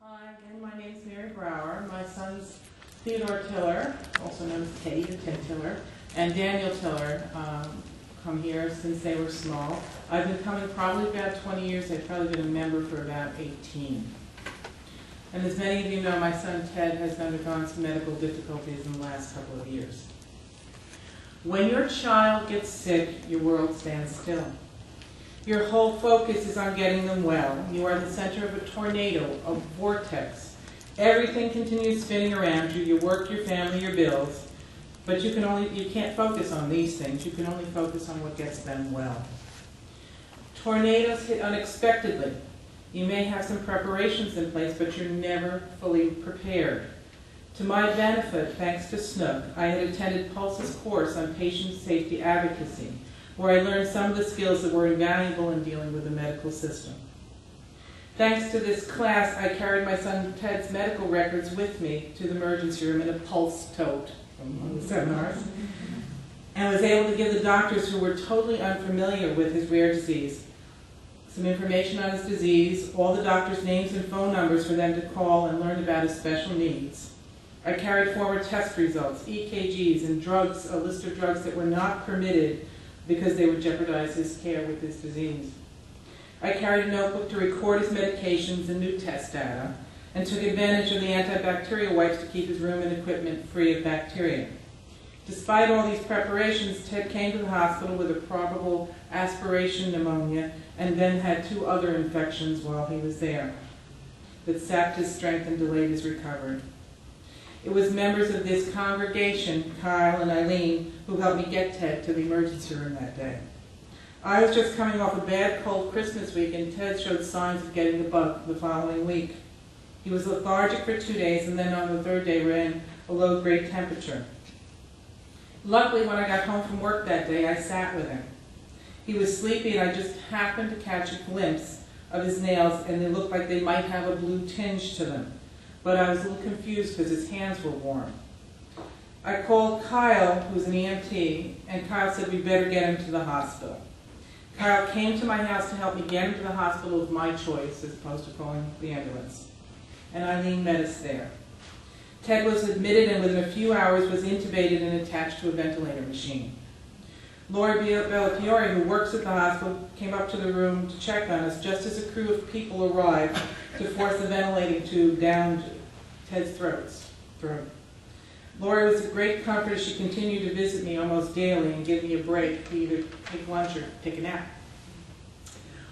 Hi, again, my name is Mary Brower. My sons Theodore Tiller, also known as Teddy or Ted Tiller, and Daniel Tiller come here since they were small. I've been coming probably about 20 years. I've probably been a member for about 18. And as many of you know, my son Ted has undergone some medical difficulties in the last couple of years. When your child gets sick, your world stands still. Your whole focus is on getting them well. You are the center of a tornado, a vortex. Everything continues spinning around you. You work, your family, your bills, but you can't focus on these things. You can only focus on what gets them well. Tornadoes hit unexpectedly. You may have some preparations in place, but you're never fully prepared. To my benefit, thanks to Snook, I had attended Pulse's course on patient safety advocacy, where I learned some of the skills that were invaluable in dealing with the medical system. Thanks to this class, I carried my son Ted's medical records with me to the emergency room in a Pulse tote from one of the seminars, and was able to give the doctors who were totally unfamiliar with his rare disease some information on his disease, all the doctors' names and phone numbers for them to call and learn about his special needs. I carried forward test results, EKGs, and drugs, a list of drugs that were not permitted because they would jeopardize his care with this disease. I carried a notebook to record his medications and new test data, and took advantage of the antibacterial wipes to keep his room and equipment free of bacteria. Despite all these preparations, Ted came to the hospital with a probable aspiration pneumonia and then had 2 other infections while he was there that sapped his strength and delayed his recovery. It was members of this congregation, Kyle and Eileen, who helped me get Ted to the emergency room that day. I was just coming off a bad cold Christmas week, and Ted showed signs of getting the bug the following week. He was lethargic for 2 days, and then on the 3rd day ran a low-grade temperature. Luckily, when I got home from work that day, I sat with him. He was sleepy, and I just happened to catch a glimpse of his nails, and they looked like they might have a blue tinge to them. But I was a little confused because his hands were warm. I called Kyle, who's an EMT, and Kyle said we better get him to the hospital. Kyle came to my house to help me get him to the hospital of my choice, as opposed to calling the ambulance. And Eileen met us there. Ted was admitted and within a few hours was intubated and attached to a ventilator machine. Lori Bellafiore, who works at the hospital, came up to the room to check on us just as a crew of people arrived to force the ventilating tube down Ted's throat. Lori was a great comfort as she continued to visit me almost daily and give me a break to either take lunch or take a nap.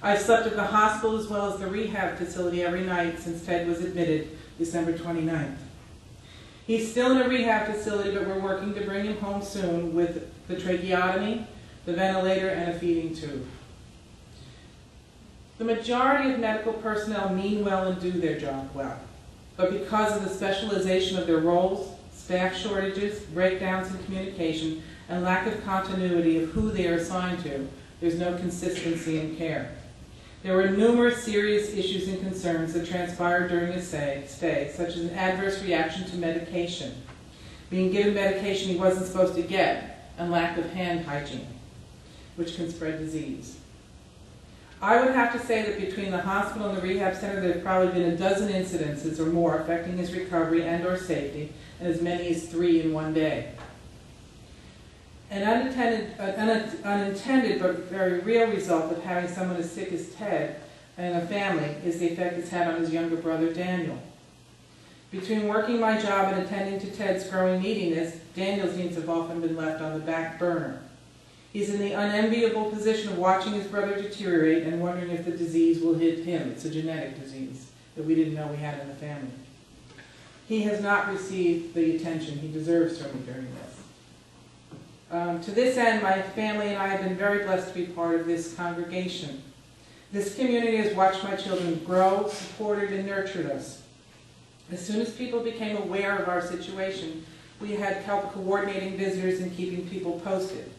I slept at the hospital as well as the rehab facility every night since Ted was admitted December 29th. He's still in a rehab facility, but we're working to bring him home soon with the tracheotomy, the ventilator, and a feeding tube. The majority of medical personnel mean well and do their job well, but because of the specialization of their roles, staff shortages, breakdowns in communication, and lack of continuity of who they are assigned to, there's no consistency in care. There were numerous serious issues and concerns that transpired during his stay, such as an adverse reaction to medication, being given medication he wasn't supposed to get, and lack of hand hygiene, which can spread disease. I would have to say that between the hospital and the rehab center, there have probably been a dozen incidences or more affecting his recovery and or safety, and as many as 3 in one day. An unintended but very real result of having someone as sick as Ted and a family is the effect it's had on his younger brother, Daniel. Between working my job and attending to Ted's growing neediness, Daniel's needs have often been left on the back burner. He's in the unenviable position of watching his brother deteriorate and wondering if the disease will hit him. It's a genetic disease that we didn't know we had in the family. He has not received the attention he deserves from me during this. To this end, my family and I have been very blessed to be part of this congregation. This community has watched my children grow, supported, and nurtured us. As soon as people became aware of our situation, we had help coordinating visitors and keeping people posted.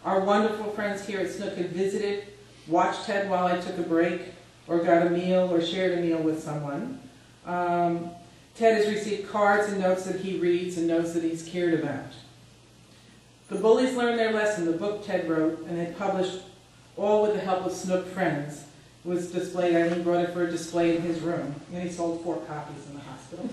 Our wonderful friends here at Snook had visited, watched Ted while I took a break, or got a meal or shared a meal with someone. Ted has received cards and notes that he reads and knows that he's cared about. The bullies learned their lesson, the book Ted wrote and had published, all with the help of Snook friends, was displayed. Eileen brought it for a display in his room, and he sold 4 copies in the hospital.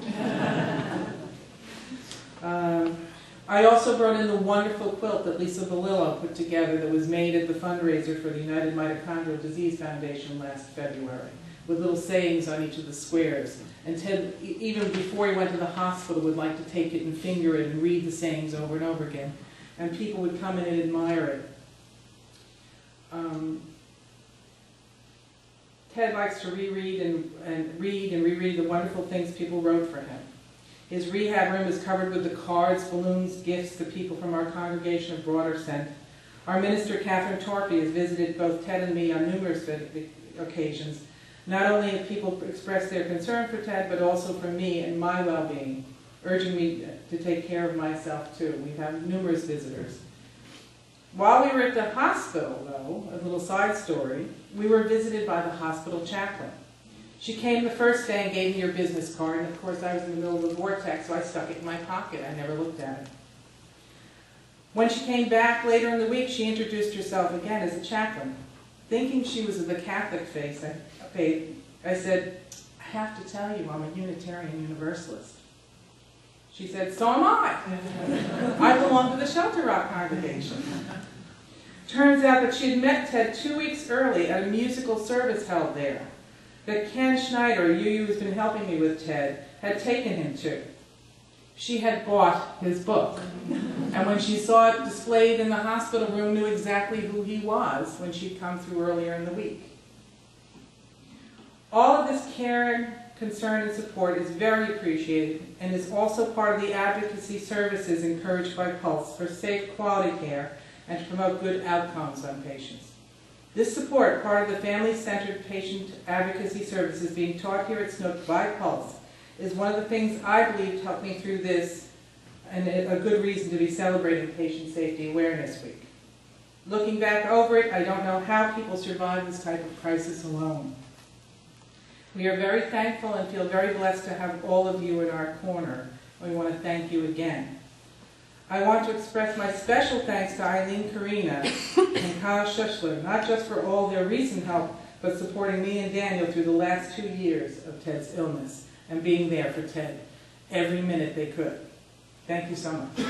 I also brought in the wonderful quilt that Lisa Belillo put together that was made at the fundraiser for the United Mitochondrial Disease Foundation last February, with little sayings on each of the squares. And Ted, even before he went to the hospital, would like to take it and finger it and read the sayings over and over again. And people would come in and admire it. Ted likes to reread and reread the wonderful things people wrote for him. His rehab room is covered with the cards, balloons, gifts that people from our congregation abroad are sent. Our minister, Catherine Torpy, has visited both Ted and me on numerous occasions. Not only have people expressed their concern for Ted, but also for me and my well-being, urging me to take care of myself too. We've had numerous visitors. While we were at the hospital, though, a little side story, we were visited by the hospital chaplain. She came the first day and gave me her business card, and of course I was in the middle of the vortex, so I stuck it in my pocket. I never looked at it. When she came back later in the week, she introduced herself again as a chaplain. Thinking she was of the Catholic faith, I said, I have to tell you, I'm a Unitarian Universalist. She said, so am I. I belong to the Shelter Rock congregation. Turns out that she had met Ted 2 weeks early at a musical service held there, that Ken Schneider, who's been helping me with Ted, had taken him to. She had bought his book, and when she saw it displayed in the hospital room, knew exactly who he was when she'd come through earlier in the week. All of this care, concern, and support is very appreciated and is also part of the advocacy services encouraged by Pulse for safe, quality care and to promote good outcomes on patients. This support, part of the family-centered patient advocacy services being taught here at Snook by Pulse, is one of the things I believe helped me through this and a good reason to be celebrating Patient Safety Awareness Week. Looking back over it, I don't know how people survive this type of crisis alone. We are very thankful and feel very blessed to have all of you in our corner. We want to thank you again. I want to express my special thanks to Eileen Karina and Kyle Schuschler, not just for all their recent help, but supporting me and Daniel through the last 2 years of Ted's illness and being there for Ted every minute they could. Thank you so much.